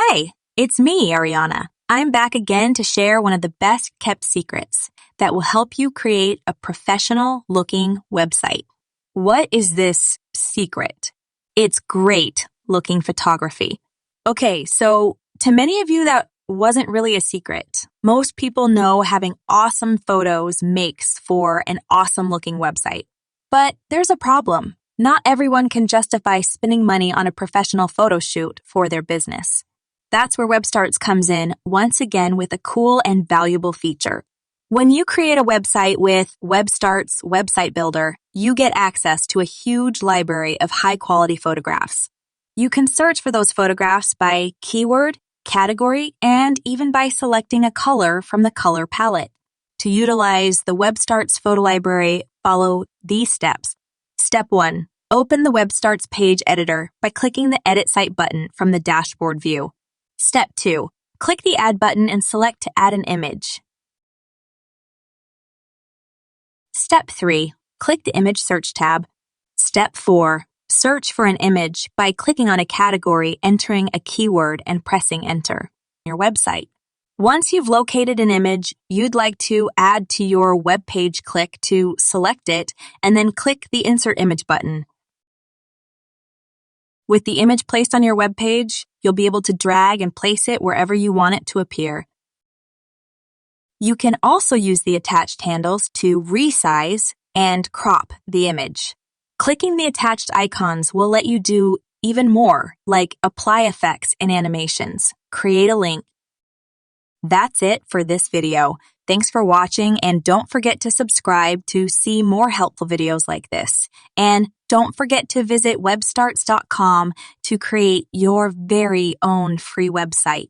Hi, it's me, Ariana. I'm back again to share one of the best kept secrets that will help you create a professional looking website. What is this secret? It's great looking photography. Okay, so to many of you, that wasn't really a secret. Most people know having awesome photos makes for an awesome looking website. But there's a problem. Not everyone can justify spending money on a professional photo shoot for their business. That's where WebStarts comes in, once again with a cool and valuable feature. When you create a website with WebStarts Website Builder, you get access to a huge library of high-quality photographs. You can search for those photographs by keyword, category, and even by selecting a color from the color palette. To utilize the WebStarts photo library, follow these steps. Step 1. Open the WebStarts page editor by clicking the Edit Site button from the dashboard view. Step 2. Click the Add button and select to add an image. Step 3. Click the Image Search tab. Step 4. Search for an image by clicking on a category, entering a keyword, and pressing Enter on your website. Once you've located an image you'd like to add to your web page, click to select it, and then click the Insert Image button. With the image placed on your web page, you'll be able to drag and place it wherever you want it to appear. You can also use the attached handles to resize and crop the image. Clicking the attached icons will let you do even more, like apply effects and animations, create a link. That's it for this video. Thanks for watching, and don't forget to subscribe to see more helpful videos like this. And don't forget to visit webstarts.com to create your very own free website.